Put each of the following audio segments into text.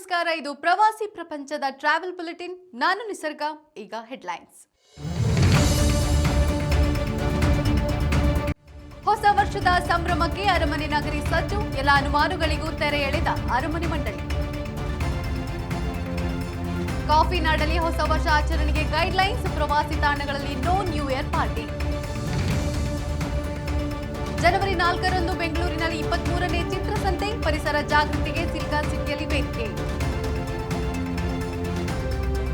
ನಮಸ್ಕಾರ. ಇದು ಪ್ರವಾಸಿ ಪ್ರಪಂಚದ ಟ್ರಾವೆಲ್ ಬುಲೆಟಿನ್. ನಾನು ನಿಸರ್ಗ. ಈಗ ಹೆಡ್ಲೈನ್ಸ್. ಹೊಸ ವರ್ಷದ ಸಂಭ್ರಮಕ್ಕೆ ಅರಮನೆ ನಗರಿ ಸಜ್ಜು. ಎಲ್ಲ ಅನುಮಾನಗಳಿಗೂ ತೆರೆ ಎಳೆದ ಅರಮನೆ ಮಂಡಳಿ. ಕಾಫಿ ನಾಡಲ್ಲಿ ಹೊಸ ವರ್ಷ ಆಚರಣೆಗೆ ಗೈಡ್ಲೈನ್ಸ್. ಪ್ರವಾಸಿ ತಾಣಗಳಲ್ಲಿ ನೋ ನ್ಯೂ ಇಯರ್ ಪಾರ್ಟಿ. ಜನವರಿ 4ರಂದು ಬೆಂಗಳೂರಿನಲ್ಲಿ 23ನೇ ಚಿತ್ರಸಂತೆ. ಪರಿಸರ ಜಾಗೃತಿಗೆ ಸಿಲಿಕಾನ್ ಸಿಟಿಯಲ್ಲಿ ವೇದಿಕೆ.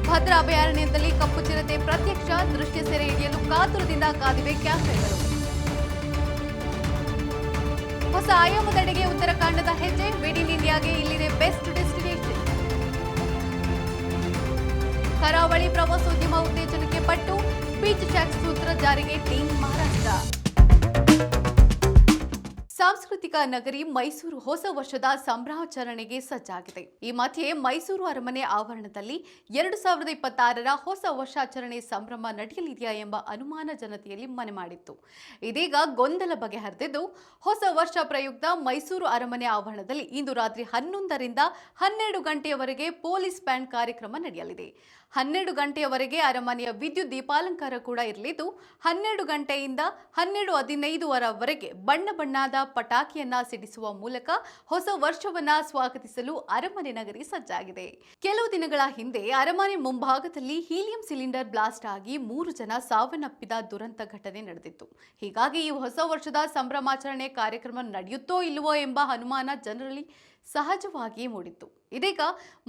ಭದ್ರಾ ಅಭಯಾರಣ್ಯದಲ್ಲಿ ಕಪ್ಪು ಚಿರತೆ ಪ್ರತ್ಯಕ್ಷ. ದೃಶ್ಯ ಸೆರೆ ಹಿಡಿಯಲು ಕಾತುರದಿಂದ ಕಾದಿವೆ ಕ್ಯಾಮೆರಾಗಳು. ಹೊಸ ಆಯಾಮದೆಡೆಗೆ ಉತ್ತರಾಖಂಡದ ಹೆಜ್ಜೆ. ಮೇಡ್ ಇನ್ ಇಂಡಿಯಾಗೆ ಇಲ್ಲಿದೆ ಬೆಸ್ಟ್ ಡೆಸ್ಟಿನೇಷನ್. ಕರಾವಳಿ ಪ್ರವಾಸೋದ್ಯಮ ಉತ್ತೇಜನಕ್ಕೆ ಪಟ್ಟು. ಬೀಚ್ ಟ್ಯಾಕ್ಸ್ ಸೂತ್ರ ಜಾರಿಗೆ ಟೀಮ್ ಮಹಾರಾಷ್ಟ್ರ. ಸಾಂಸ್ಕೃತಿಕ ನಗರಿ ಮೈಸೂರು ಹೊಸ ವರ್ಷದ ಸಂಭ್ರಮಾಚರಣೆಗೆ ಸಜ್ಜಾಗಿದೆ. ಈ ಮಧ್ಯೆ ಮೈಸೂರು ಅರಮನೆ ಆವರಣದಲ್ಲಿ 2026ರ ಹೊಸ ವರ್ಷಾಚರಣೆ ಸಂಭ್ರಮ ನಡೆಯಲಿದೆಯಾ ಎಂಬ ಅನುಮಾನ ಜನತೆಯಲ್ಲಿ ಮನೆ ಮಾಡಿತ್ತು. ಇದೀಗ ಗೊಂದಲ ಬಗೆಹರಿದಿದ್ದು, ಹೊಸ ವರ್ಷ ಪ್ರಯುಕ್ತ ಮೈಸೂರು ಅರಮನೆ ಆವರಣದಲ್ಲಿ ಇಂದು ರಾತ್ರಿ 11ರಿಂದ 12 ಗಂಟೆಯವರೆಗೆ ಪೊಲೀಸ್ ಬ್ಯಾಂಡ್ ಕಾರ್ಯಕ್ರಮ ನಡೆಯಲಿದೆ. 12 ಗಂಟೆಯವರೆಗೆ ಅರಮನೆಯ ವಿದ್ಯುತ್ ದೀಪಾಲಂಕಾರ ಕೂಡ ಇರಲಿದ್ದು, 12 ಗಂಟೆಯಿಂದ 12:15ವರೆಗೆ ಬಣ್ಣ ಬಣ್ಣದ ಪಟಾಕಿಯನ್ನ ಸಿಡಿಸುವ ಮೂಲಕ ಹೊಸ ವರ್ಷವನ್ನ ಸ್ವಾಗತಿಸಲು ಅರಮನೆ ನಗರಿ ಸಜ್ಜಾಗಿದೆ. ಕೆಲವು ದಿನಗಳ ಹಿಂದೆ ಅರಮನೆ ಮುಂಭಾಗದಲ್ಲಿ ಹೀಲಿಯಂ ಸಿಲಿಂಡರ್ ಬ್ಲಾಸ್ಟ್ ಆಗಿ 3 ಜನ ಸಾವನ್ನಪ್ಪಿದ ದುರಂತ ಘಟನೆ ನಡೆದಿತ್ತು. ಹೀಗಾಗಿ ಈ ಹೊಸ ವರ್ಷದ ಸಂಭ್ರಮಾಚರಣೆ ಕಾರ್ಯಕ್ರಮ ನಡೆಯುತ್ತೋ ಇಲ್ಲವೋ ಎಂಬ ಅನುಮಾನ ಜನರಲ್ಲಿ ಸಹಜವಾಗಿಯೇ ಮೂಡಿತ್ತು. ಇದೀಗ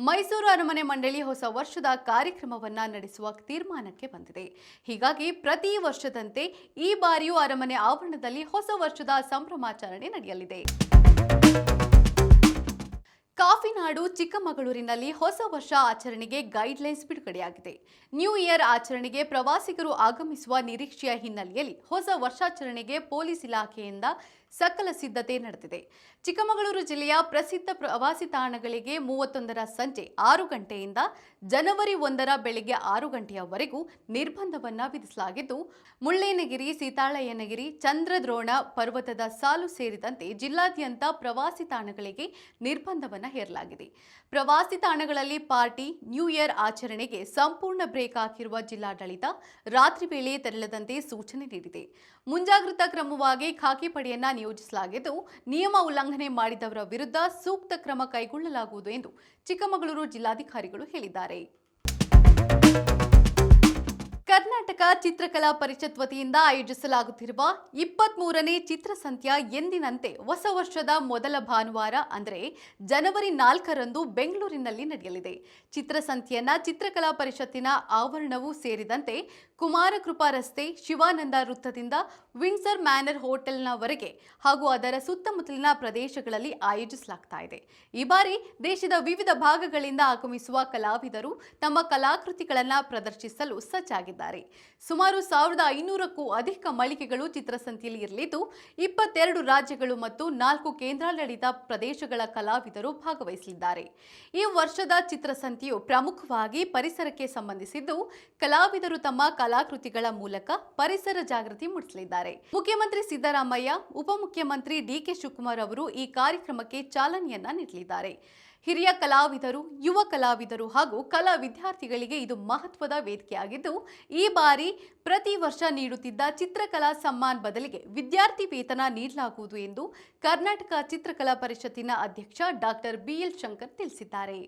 ಮೈಸೂರು ಅರಮನೆ ಮಂಡಳಿ ಹೊಸ ವರ್ಷದ ಕಾರ್ಯಕ್ರಮವನ್ನ ನಡೆಸುವ ತೀರ್ಮಾನಕ್ಕೆ ಬಂದಿದೆ. ಹೀಗಾಗಿ ಪ್ರತಿ ವರ್ಷದಂತೆ ಈ ಬಾರಿಯೂ ಅರಮನೆ ಆವರಣದಲ್ಲಿ ಹೊಸ ವರ್ಷದ ಸಂಭ್ರಮಾಚರಣೆ ನಡೆಯಲಿದೆ. ಕಾಫಿನಾಡು ಚಿಕ್ಕಮಗಳೂರಿನಲ್ಲಿ ಹೊಸ ವರ್ಷ ಆಚರಣೆಗೆ ಗೈಡ್ಲೈನ್ಸ್ ಬಿಡುಗಡೆಯಾಗಿದೆ. ನ್ಯೂ ಇಯರ್ ಆಚರಣೆಗೆ ಪ್ರವಾಸಿಗರು ಆಗಮಿಸುವ ನಿರೀಕ್ಷೆಯ ಹಿನ್ನೆಲೆಯಲ್ಲಿ ಹೊಸ ವರ್ಷಾಚರಣೆಗೆ ಪೊಲೀಸ್ ಇಲಾಖೆಯಿಂದ ಸಕಲ ಸಿದ್ಧತೆ ನಡೆದಿದೆ. ಚಿಕ್ಕಮಗಳೂರು ಜಿಲ್ಲೆಯ ಪ್ರಸಿದ್ಧ ಪ್ರವಾಸಿ ತಾಣಗಳಿಗೆ 31ರ ಸಂಜೆ 6 ಗಂಟೆಯಿಂದ ಜನವರಿ 1ರ ಬೆಳಗ್ಗೆ 6 ಗಂಟೆಯವರೆಗೂ ನಿರ್ಬಂಧವನ್ನ ವಿಧಿಸಲಾಗಿದ್ದು, ಮುಳ್ಳಯ್ಯನಗಿರಿ, ಸೀತಾಳಯ್ಯನಗಿರಿ, ಚಂದ್ರದ್ರೋಣ ಪರ್ವತದ ಸಾಲು ಸೇರಿದಂತೆ ಜಿಲ್ಲಾದ್ಯಂತ ಪ್ರವಾಸಿ ತಾಣಗಳಿಗೆ ನಿರ್ಬಂಧವನ್ನ ಹೇರಲಾಗಿದೆ. ಪ್ರವಾಸಿ ತಾಣಗಳಲ್ಲಿ ಪಾರ್ಟಿ, ನ್ಯೂ ಇಯರ್ ಆಚರಣೆಗೆ ಸಂಪೂರ್ಣ ಬ್ರೇಕ್ ಹಾಕಿರುವ ಜಿಲ್ಲಾಡಳಿತ ರಾತ್ರಿ ವೇಳೆ ತೆರಳದಂತೆ ಸೂಚನೆ ನೀಡಿದೆ. ಮುಂಜಾಗ್ರತಾ ಕ್ರಮವಾಗಿ ಖಾಕಿ ಪಡೆಯನ್ನ ನಿಯೋಜಿಸಲಾಗಿದ್ದು, ನಿಯಮ ಉಲ್ಲಂಘನೆ ಮಾಡಿದವರ ವಿರುದ್ಧ ಸೂಕ್ತ ಕ್ರಮ ಕೈಗೊಳ್ಳಲಾಗುವುದು ಎಂದು ಚಿಕ್ಕಮಗಳೂರು ಜಿಲ್ಲಾಧಿಕಾರಿಗಳು ಹೇಳಿದ್ದಾರೆ. ಕರ್ನಾಟಕ ಚಿತ್ರಕಲಾ ಪರಿಷತ್ ವತಿಯಿಂದ ಆಯೋಜಿಸಲಾಗುತ್ತಿರುವ 23ನೇ ಚಿತ್ರಸಂತ್ಯ ಎಂದಿನಂತೆ ಹೊಸ ವರ್ಷದ ಮೊದಲ ಭಾನುವಾರ ಅಂದರೆ ಜನವರಿ 4ರಂದು ಬೆಂಗಳೂರಿನಲ್ಲಿ ನಡೆಯಲಿದೆ. ಚಿತ್ರಸಂತ್ಯನ ಚಿತ್ರಕಲಾ ಪರಿಷತ್ತಿನ ಆವರಣವೂ ಸೇರಿದಂತೆ ಕುಮಾರಕೃಪಾ ರಸ್ತೆ, ಶಿವಾನಂದ ವೃತ್ತದಿಂದ ವಿಂಡ್ಸರ್ ಮ್ಯಾನರ್ ಹೋಟೆಲ್ನವರೆಗೆ ಹಾಗೂ ಅದರ ಸುತ್ತಮುತ್ತಲಿನ ಪ್ರದೇಶಗಳಲ್ಲಿ ಆಯೋಜಿಸಲಾಗ್ತಾ ಇದೆ. ಈ ಬಾರಿ ದೇಶದ ವಿವಿಧ ಭಾಗಗಳಿಂದ ಆಗಮಿಸುವ ಕಲಾವಿದರು ತಮ್ಮ ಕಲಾಕೃತಿಗಳನ್ನು ಪ್ರದರ್ಶಿಸಲು ಸಜ್ಜಾಗಿದ್ದಾರೆ. ಸುಮಾರು 1500ಕ್ಕೂ ಅಧಿಕ ಮಳಿಗೆಗಳು ಚಿತ್ರಸಂತೆಯಲ್ಲಿ ಇರಲಿದ್ದು, 22 ರಾಜ್ಯಗಳು ಮತ್ತು 4 ಕೇಂದ್ರಾಡಳಿತ ಪ್ರದೇಶಗಳ ಕಲಾವಿದರು ಭಾಗವಹಿಸಲಿದ್ದಾರೆ. ಈ ವರ್ಷದ ಚಿತ್ರಸಂತೆಯು ಪ್ರಮುಖವಾಗಿ ಪರಿಸರಕ್ಕೆ ಸಂಬಂಧಿಸಿದ್ದು, ಕಲಾವಿದರು ತಮ್ಮ ಕಲಾಕೃತಿಗಳ ಮೂಲಕ ಪರಿಸರ ಜಾಗೃತಿ ಮೂಡಿಸಲಿದ್ದಾರೆ. ಮುಖ್ಯಮಂತ್ರಿ ಸಿದ್ದರಾಮಯ್ಯ, ಉಪಮುಖ್ಯಮಂತ್ರಿ ಡಿಕೆ ಶಿವಕುಮಾರ್ ಅವರು ಈ ಕಾರ್ಯಕ್ರಮಕ್ಕೆ ಚಾಲನೆಯನ್ನ ನೀಡಲಿದ್ದಾರೆ. ಹಿರಿಯ ಕಲಾವಿದರು, ಯುವ ಕಲಾವಿದರು ಹಾಗೂ ಕಲಾ ವಿದ್ಯಾರ್ಥಿಗಳಿಗೆ ಇದು ಮಹತ್ವದ ವೇದಿಕೆಯಾಗಿದ್ದು, ಈ ಬಾರಿ ಪ್ರತಿ ವರ್ಷ ನೀಡುತ್ತಿದ್ದ ಚಿತ್ರಕಲಾ ಸಮ್ಮಾನ್ ಬದಲಿಗೆ ವಿದ್ಯಾರ್ಥಿ ವೇತನ ನೀಡಲಾಗುವುದು ಎಂದು ಕರ್ನಾಟಕ ಚಿತ್ರಕಲಾ ಪರಿಷತ್ತಿನ ಅಧ್ಯಕ್ಷ ಡಾಕ್ಟರ್ ಬಿಎಲ್ ಶಂಕರ್ ತಿಳಿಸಿದ್ದಾರೆ.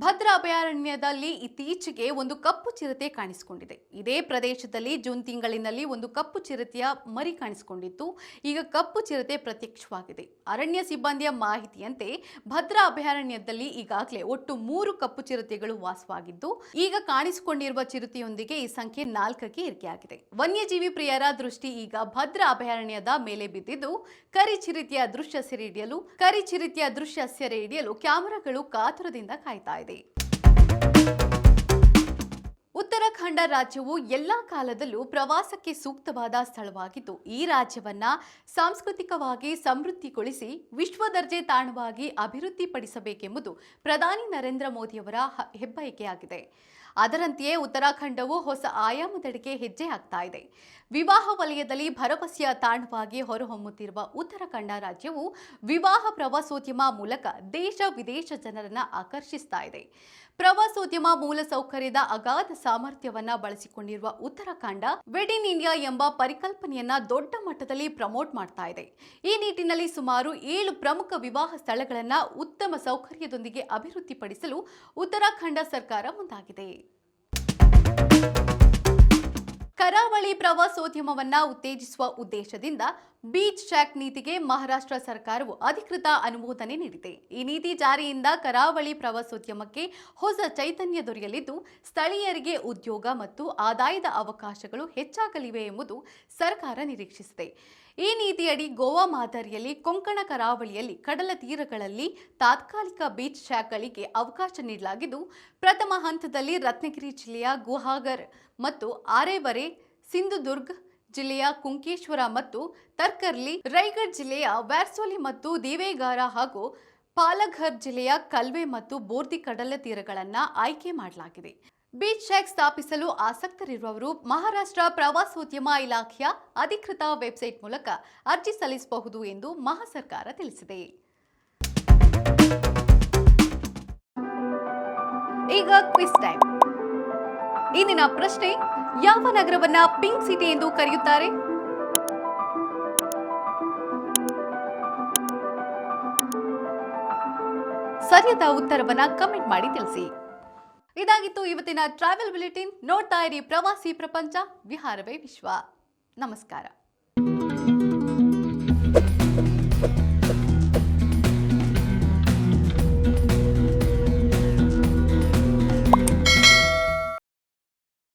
ಭದ್ರಾ ಅಭಯಾರಣ್ಯದಲ್ಲಿ ಇತ್ತೀಚೆಗೆ ಒಂದು ಕಪ್ಪು ಚಿರತೆ ಕಾಣಿಸಿಕೊಂಡಿದೆ. ಇದೇ ಪ್ರದೇಶದಲ್ಲಿ ಜೂನ್ ತಿಂಗಳಿನಲ್ಲಿ ಒಂದು ಕಪ್ಪು ಚಿರತೆಯ ಮರಿ ಕಾಣಿಸಿಕೊಂಡಿತ್ತು. ಈಗ ಕಪ್ಪು ಚಿರತೆ ಪ್ರತ್ಯಕ್ಷವಾಗಿದೆ. ಅರಣ್ಯ ಸಿಬ್ಬಂದಿಯ ಮಾಹಿತಿಯಂತೆ ಭದ್ರಾ ಅಭಯಾರಣ್ಯದಲ್ಲಿ ಈಗಾಗಲೇ ಒಟ್ಟು 3 ಕಪ್ಪು ಚಿರತೆಗಳು ವಾಸವಾಗಿದ್ದು, ಈಗ ಕಾಣಿಸಿಕೊಂಡಿರುವ ಚಿರತೆಯೊಂದಿಗೆ ಈ ಸಂಖ್ಯೆ 4ಕ್ಕೆ ಏರಿಕೆಯಾಗಿದೆ. ವನ್ಯಜೀವಿ ಪ್ರಿಯರ ದೃಷ್ಟಿ ಈಗ ಭದ್ರಾ ಅಭಯಾರಣ್ಯದ ಮೇಲೆ ಬಿದ್ದಿದ್ದು, ಕರಿಚಿರತೆಯ ದೃಶ್ಯ ಸೆರೆ ಹಿಡಿಯಲು ಕ್ಯಾಮೆರಾಗಳು ಕಾತುರದಿಂದ ಕಾಯ್ತಾ ಇದೆ. ಉತ್ತರಾಖಂಡ ರಾಜ್ಯವು ಎಲ್ಲಾ ಕಾಲದಲ್ಲೂ ಪ್ರವಾಸಕ್ಕೆ ಸೂಕ್ತವಾದ ಸ್ಥಳವಾಗಿದ್ದು, ಈ ರಾಜ್ಯವನ್ನ ಸಾಂಸ್ಕೃತಿಕವಾಗಿ ಸಮೃದ್ಧಿಗೊಳಿಸಿ ವಿಶ್ವ ದರ್ಜೆ ತಾಣವಾಗಿ ಅಭಿವೃದ್ಧಿಪಡಿಸಬೇಕೆಂಬುದು ಪ್ರಧಾನಿ ನರೇಂದ್ರ ಮೋದಿಯವರ ಹೆಬ್ಬಯಕೆಯಾಗಿದೆ. ಅದರಂತೆಯೇ ಉತ್ತರಾಖಂಡವು ಹೊಸ ಆಯಾಮದೆಡೆಗೆ ಹೆಜ್ಜೆ ಹಾಕ್ತಾ ಇದೆ. ವಿವಾಹ ವಲಯದಲ್ಲಿ ಭರವಸೆಯ ತಾಣವಾಗಿ ಹೊರಹೊಮ್ಮುತ್ತಿರುವ ಉತ್ತರಾಖಂಡ ರಾಜ್ಯವು ವಿವಾಹ ಪ್ರವಾಸೋದ್ಯಮ ಮೂಲಕ ದೇಶ ವಿದೇಶ ಜನರನ್ನ ಆಕರ್ಷಿಸ್ತಾ ಇದೆ. ಪ್ರವಾಸೋದ್ಯಮ ಮೂಲಸೌಕರ್ಯದ ಅಗಾಧ ಸಾಮರ್ಥ್ಯವನ್ನ ಬಳಸಿಕೊಂಡಿರುವ ಉತ್ತರಾಖಂಡ ವೆಡ್ ಇನ್ ಇಂಡಿಯಾ ಎಂಬ ಪರಿಕಲ್ಪನೆಯನ್ನ ದೊಡ್ಡ ಮಟ್ಟದಲ್ಲಿ ಪ್ರಮೋಟ್ ಮಾಡ್ತಾ ಇದೆ. ಈ ನಿಟ್ಟಿನಲ್ಲಿ ಸುಮಾರು 7 ಪ್ರಮುಖ ವಿವಾಹ ಸ್ಥಳಗಳನ್ನು ಉತ್ತಮ ಸೌಕರ್ಯದೊಂದಿಗೆ ಅಭಿವೃದ್ಧಿಪಡಿಸಲು ಉತ್ತರಾಖಂಡ ಸರ್ಕಾರ ಮುಂದಾಗಿದೆ. ಕರಾವಳಿ ಪ್ರವಾಸೋದ್ಯಮವನ್ನ ಉತ್ತೇಜಿಸುವ ಉದ್ದೇಶದಿಂದ ಬೀಚ್ ಶಾಕ್ ನೀತಿಗೆ ಮಹಾರಾಷ್ಟ್ರ ಸರ್ಕಾರವು ಅಧಿಕೃತ ಅನುಮೋದನೆ ನೀಡಿದೆ. ಈ ನೀತಿ ಜಾರಿಯಿಂದ ಕರಾವಳಿ ಪ್ರವಾಸೋದ್ಯಮಕ್ಕೆ ಹೊಸ ಚೈತನ್ಯ ದೊರೆಯಲಿದ್ದು, ಸ್ಥಳೀಯರಿಗೆ ಉದ್ಯೋಗ ಮತ್ತು ಆದಾಯದ ಅವಕಾಶಗಳು ಹೆಚ್ಚಾಗಲಿವೆ ಎಂಬುದು ಸರ್ಕಾರ ನಿರೀಕ್ಷಿಸಿದೆ. ಈ ನೀತಿಯಡಿ ಗೋವಾ ಮಾದರಿಯಲ್ಲಿ ಕೊಂಕಣ ಕರಾವಳಿಯಲ್ಲಿ ಕಡಲ ತೀರಗಳಲ್ಲಿ ತಾತ್ಕಾಲಿಕ ಬೀಚ್ ಶಾಕ್ಗಳಿಗೆ ಅವಕಾಶ ನೀಡಲಾಗಿದ್ದು, ಪ್ರಥಮ ಹಂತದಲ್ಲಿ ರತ್ನಗಿರಿ ಜಿಲ್ಲೆಯ ಗುಹಾಗರ್ ಮತ್ತು ಆರೇವರೆ, ಸಿಂಧುದುರ್ಗ್ ಜಿಲ್ಲೆಯ ಕುಂಕೇಶ್ವರ ಮತ್ತು ತರ್ಕರ್ಲಿ, ರೈಗಢ್ ಜಿಲ್ಲೆಯ ವ್ಯಾರ್ಸೋಲಿ ಮತ್ತು ದಿವೇಗಾರ ಹಾಗೂ ಪಾಲಘರ್ ಜಿಲ್ಲೆಯ ಕಲ್ವೆ ಮತ್ತು ಬೋರ್ದಿ ಕಡಲ ತೀರಗಳನ್ನು ಆಯ್ಕೆ ಮಾಡಲಾಗಿದೆ. ಬೀಚ್ ಶಾಕ್ ಸ್ಥಾಪಿಸಲು ಆಸಕ್ತರಿರುವವರು ಮಹಾರಾಷ್ಟ್ರ ಪ್ರವಾಸೋದ್ಯಮ ಇಲಾಖೆಯ ಅಧಿಕೃತ ವೆಬ್ಸೈಟ್ ಮೂಲಕ ಅರ್ಜಿ ಸಲ್ಲಿಸಬಹುದು ಎಂದು ಮಹಾ ಸರ್ಕಾರ ತಿಳಿಸಿದೆ. ಈಗ ಕ್ವಿಜ್ ಟೈಮ್. ಇಂದಿನ ಪ್ರಶ್ನೆ: ಯಾವ ನಗರವನ್ನ ಪಿಂಕ್ ಸಿಟಿ ಎಂದು ಕರೆಯುತ್ತಾರೆ? ಸರಿಯಾದ ಉತ್ತರವನ್ನ ಕಮೆಂಟ್ ಮಾಡಿ ತಿಳಿಸಿ. ಇದಾಗಿತ್ತು ಇವತ್ತಿನ ಟ್ರಾವೆಲ್ ಬುಲೆಟಿನ್. ನೋಡ್ತಾ ಇರಿ ಪ್ರವಾಸಿ ಪ್ರಪಂಚ, ವಿಹಾರವೇ ವಿಶ್ವ. ನಮಸ್ಕಾರ.